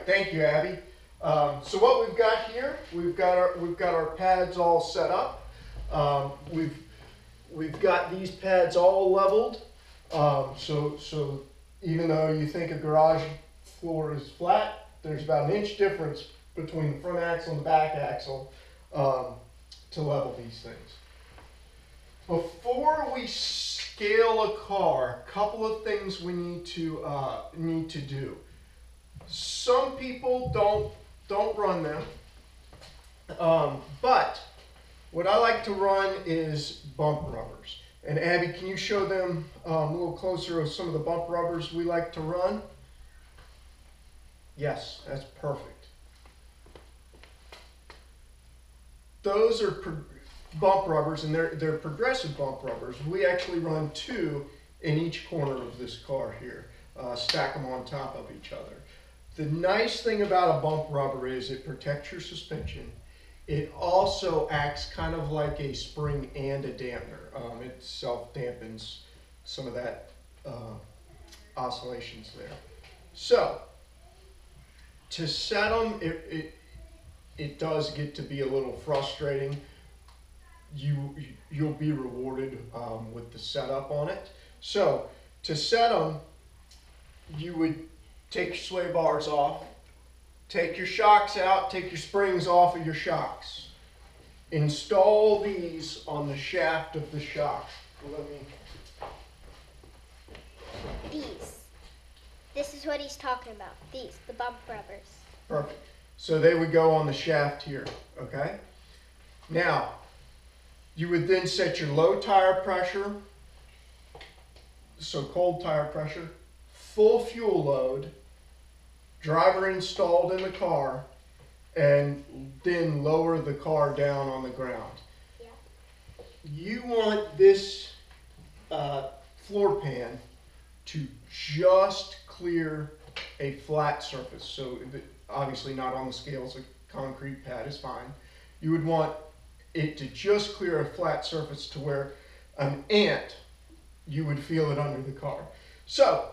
thank you, Abby. So what we've got here, we've got our pads all set up. We've got these pads all leveled. So even though you think a garage floor is flat, there's about an inch difference between the front axle and the back axle to level these things. Before we scale a car, a couple of things we need to do. Some people don't run them, but what I like to run is bump rubbers. And Abby, can you show them a little closer of some of the bump rubbers we like to run? Yes, that's perfect. Those are bump rubbers, and they're progressive bump rubbers. We actually run 2 in each corner of this car here, stack them on top of each other. The nice thing about a bump rubber is it protects your suspension. It also acts kind of like a spring and a dampener. It self-dampens some of that oscillations there. So, to set them, it does get to be a little frustrating. You'll be rewarded with the setup on it. So, to set them, you would take your sway bars off, take your shocks out, take your springs off of your shocks. Install these on the shaft of the shock. These. This is what he's talking about. These, the bump rubbers. Perfect. So they would go on the shaft here, okay? Now, you would then set your low tire pressure, so cold tire pressure, full fuel load, driver installed in the car, and then lower the car down on the ground. Yeah. You want this floor pan to just clear a flat surface. So obviously not on the scales, a concrete pad is fine. You would want it to just clear a flat surface to where an ant, you would feel it under the car. So,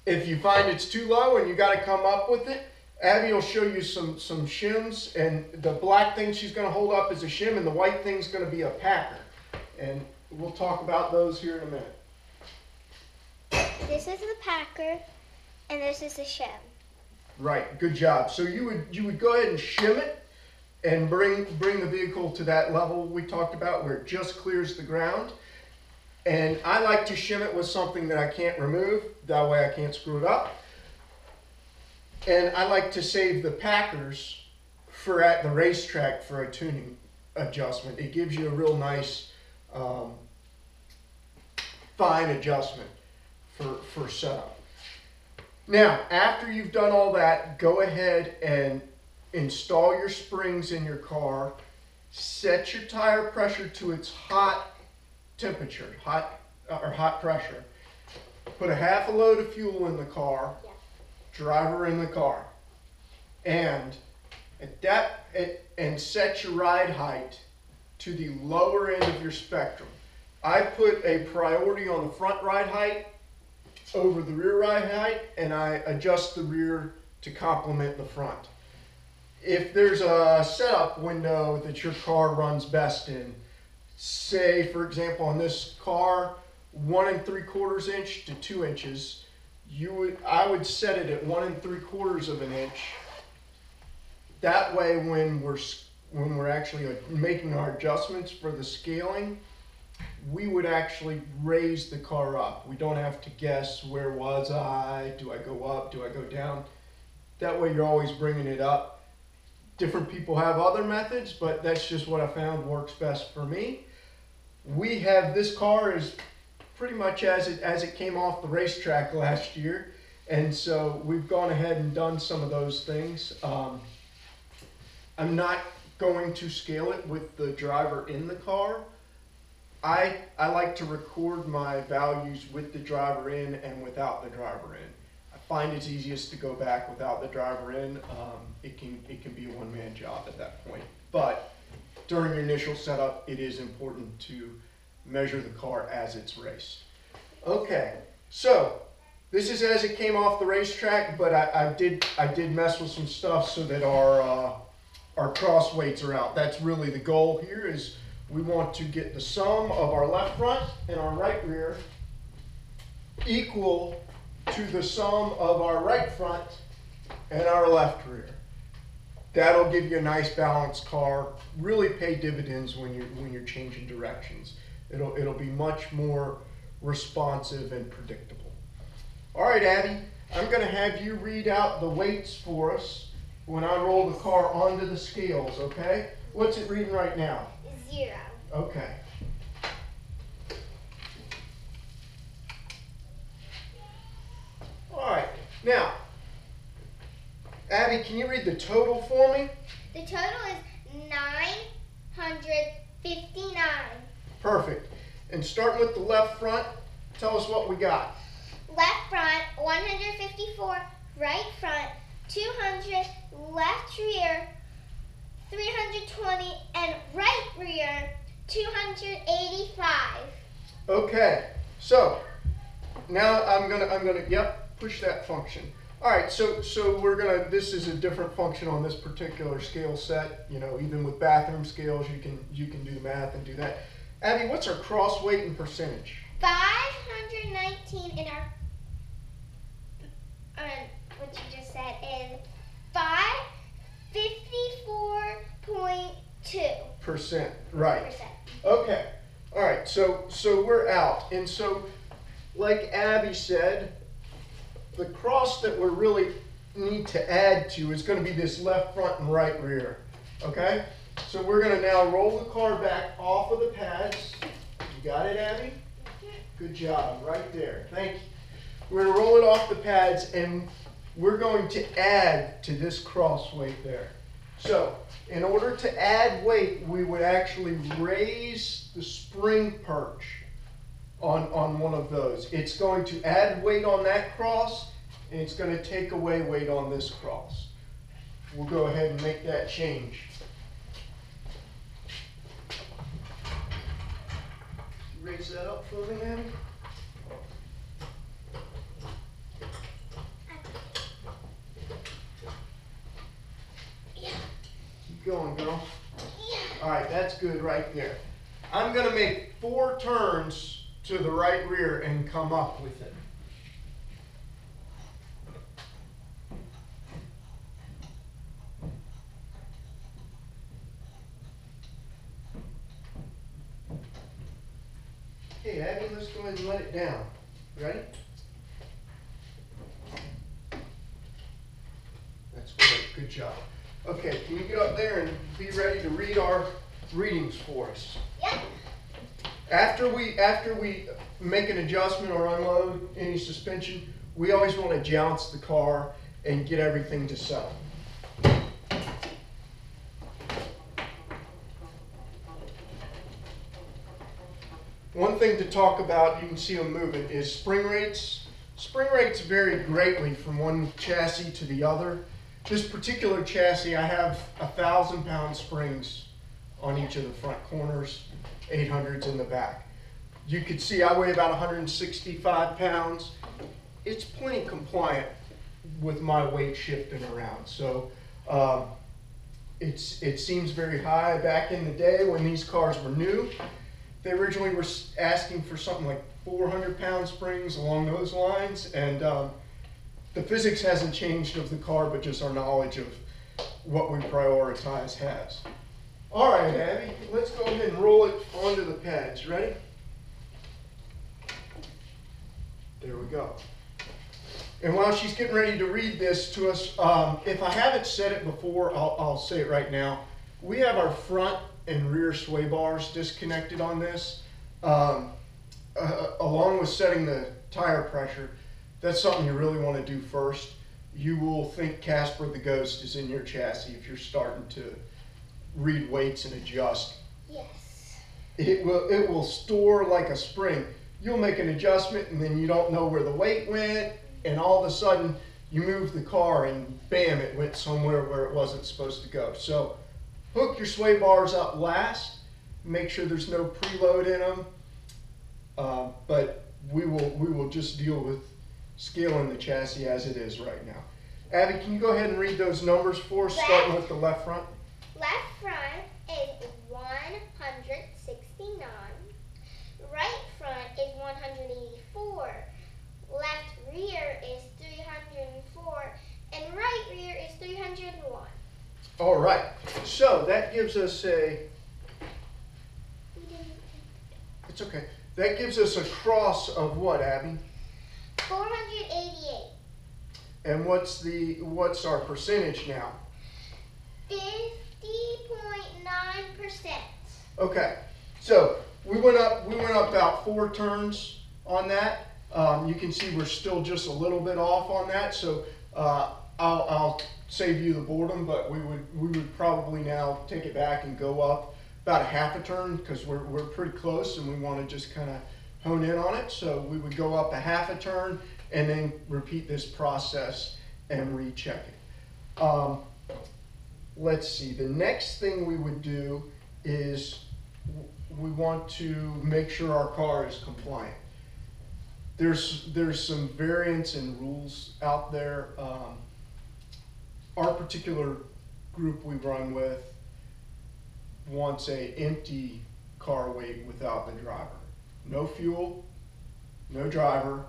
if you find it's too low and you got to come up with it, Abby will show you some shims, and the black thing she's going to hold up is a shim, and the white thing's going to be a packer. And we'll talk about those here in a minute. This is the packer, and this is the shim. Right, good job. So you would go ahead and shim it and bring the vehicle to that level we talked about where it just clears the ground. And I like to shim it with something that I can't remove. That way I can't screw it up. And I like to save the packers for at the racetrack for a tuning adjustment. It gives you a real nice fine adjustment for setup. Now, after you've done all that, go ahead and install your springs in your car. Set your tire pressure to its hot temperature, hot pressure. Put a half a load of fuel in the car. Yeah. Driver in the car, and set your ride height to the lower end of your spectrum. I put a priority on the front ride height over the rear ride height, and I adjust the rear to complement the front. If there's a setup window that your car runs best in, say for example on this car, 1 3/4 inch to 2 inches, I would set it at 1 3/4 of an inch. That way, when we're actually making our adjustments for the scaling, we would actually raise the car up. We don't have to guess, where was I? Do I go up? Do I go down? That way, you're always bringing it up. Different people have other methods, but that's just what I found works best for me. We have this car is pretty much as it came off the racetrack last year, and so we've gone ahead and done some of those things. I'm not going to scale it with the driver in the car. I like to record my values with the driver in and without the driver in. I find it's easiest to go back without the driver in. It can be a one-man job at that point, but during your initial setup, it is important to measure the car as it's raced. Okay, so This is as it came off the racetrack, but I did mess with some stuff so that our cross weights are out. That's really the goal here, is we want to get the sum of our left front and our right rear equal to the sum of our right front and our left rear. That'll give you a nice balanced car. Really pay dividends when you're changing directions. It'll be much more responsive and predictable. All right, Abby, I'm going to have you read out the weights for us when I roll the car onto the scales, okay? What's it reading right now? 0. Okay. All right. Now, Abby, can you read the total for me? The total is 959. Perfect. And starting with the left front, tell us what we got. Left front, 154. Right front, 200. Left rear, 320. And right rear, 285. Okay. So now I'm gonna push that function. All right, so this is a different function on this particular scale set. You know, even with bathroom scales, you can do the math and do that. Abby, what's our cross weight and percentage? 519 in our, what you just said, is 554.2%. Right. Okay. All right. So we're out, and so like Abby said, the cross that we really need to add to is going to be this left front and right rear. Okay? So we're going to now roll the car back off of the pads. You got it, Abby? Good job. Right there. Thank you. We're going to roll it off the pads, and we're going to add to this cross weight there. So in order to add weight, we would actually raise the spring perch on one of those. It's going to add weight on that cross, and it's going to take away weight on this cross. We'll go ahead and make that change. Raise that up for me, Abby. Keep going, girl. All right, that's good right there. I'm going to make 4 turns to the right rear and come up with it. Okay, Abby, let's go ahead and let it down. Ready? That's great. Good job. Okay, can you get up there and be ready to read our readings for us? Yep. After we make an adjustment or unload any suspension, we always want to jounce the car and get everything to settle. One thing to talk about, you can see them moving, is spring rates. Spring rates vary greatly from one chassis to the other. This particular chassis, I have 1,000-pound springs on each of the front corners, 800s in the back. You can see I weigh about 165 pounds. It's plenty compliant with my weight shifting around. So it seems very high. Back in the day when these cars were new, they originally were asking for something like 400-pound springs along those lines. And the physics hasn't changed of the car, but just our knowledge of what we prioritize has. All right, Abby, let's go ahead and roll it onto the pads. Ready? There we go. And while she's getting ready to read this to us, if I haven't said it before, I'll say it right now. We have our front and rear sway bars disconnected on this, along with setting the tire pressure. That's something you really want to do first. You will think Casper the Ghost is in your chassis if you're starting to read weights and adjust. Yes. It will store like a spring. You'll make an adjustment and then you don't know where the weight went, and all of a sudden you move the car and bam, it went somewhere where it wasn't supposed to go. So hook your sway bars up last. Make sure there's no preload in them. But we will just deal with scaling the chassis as it is right now. Abby, can you go ahead and read those numbers for us, starting with the left front? Left front is 169. Right front is 184. Left rear is 304. And right rear is 301. All right. So that gives us it's okay. That gives us a cross of what, Abby? 488. And what's our percentage now? 50.9%. Okay. So we went up about 4 turns on that. You can see we're still just a little bit off on that. So I'll save you the boredom, but we would probably now take it back and go up about a half a turn because we're pretty close and we want to just kind of hone in on it. So we would go up a half a turn and then repeat this process and recheck it. Let's see, the next thing we would do is we want to make sure our car is compliant. There's some variants and rules out there. Our particular group we run with wants a empty car weight without the driver. No fuel, no driver.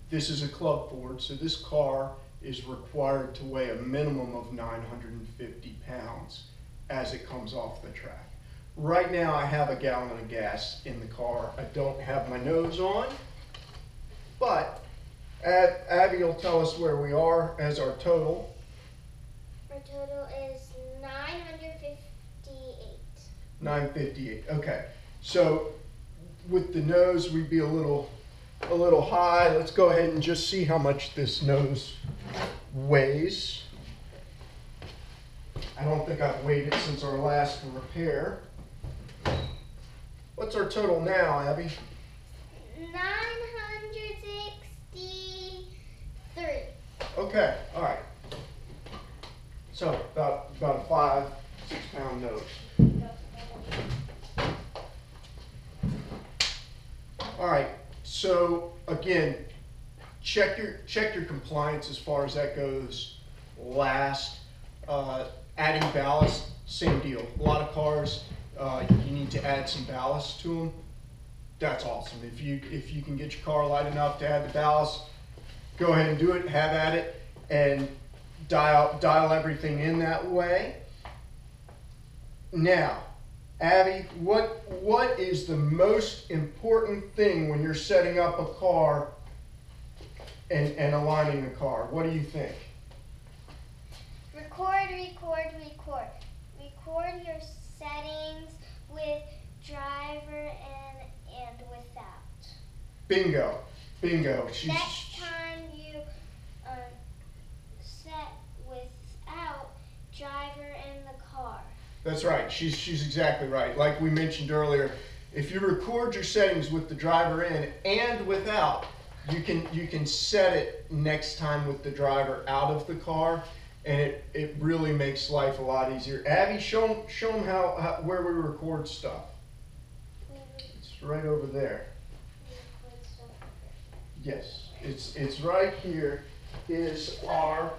This is a Club Ford, so this car is required to weigh a minimum of 950 pounds as it comes off the track. Right now I have a gallon of gas in the car. I don't have my nose on, but Abby will tell us where we are as our total. Our total is 958. 958. Okay. So with the nose, we'd be a little high. Let's go ahead and just see how much this nose weighs. I don't think I've weighed it since our last repair. What's our total now, Abby? 963. Okay. All right. So about a 5-6 pound nose. All right. So again, check your compliance as far as that goes. Last, adding ballast, same deal. A lot of cars, you need to add some ballast to them. That's awesome. If you can get your car light enough to add the ballast, go ahead and do it. Have at it, and dial everything in that way. Now, Abby, what is the most important thing when you're setting up a car and aligning the car? What do you think? Record. Record your settings with driver and without. Bingo. Next time you set without driver in the car. That's right. She's exactly right. Like we mentioned earlier, if you record your settings with the driver in and without, you can set it next time with the driver out of the car, and it really makes life a lot easier. Abby, show them how where we record stuff. It's right over there. Yes, it's right here. Is our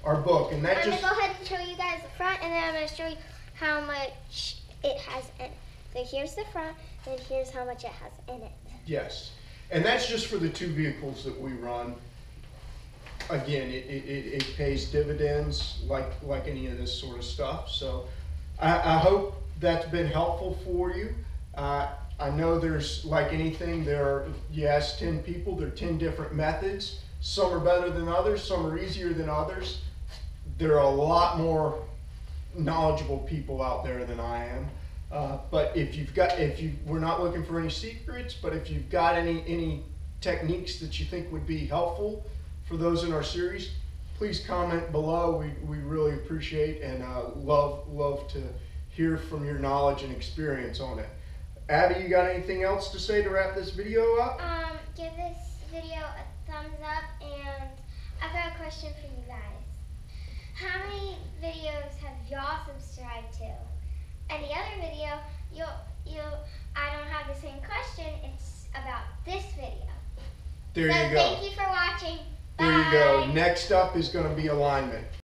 book, and that I'm just. gonna go ahead and show you guys the front, and then I'm gonna show you how much it has in it. So here's the front, and here's how much it has in it. Yes, and that's just for the 2 vehicles that we run. Again, it pays dividends like any of this sort of stuff. So I hope that's been helpful for you. I know there's, like anything, you ask 10 people, there are 10 different methods. Some are better than others, some are easier than others. There are a lot more knowledgeable people out there than I am. But we're not looking for any secrets, but if you've got any techniques that you think would be helpful for those in our series, please comment below. We really appreciate and love to hear from your knowledge and experience on it. Abby, you got anything else to say to wrap this video up? Give this video a thumbs up, and I've got a question for you guys. How many videos have y'all subscribed to? And the other video, I don't have the same question, it's about this video. There So you go. thank you for watching. There you go. Bye. Next up is going to be alignment.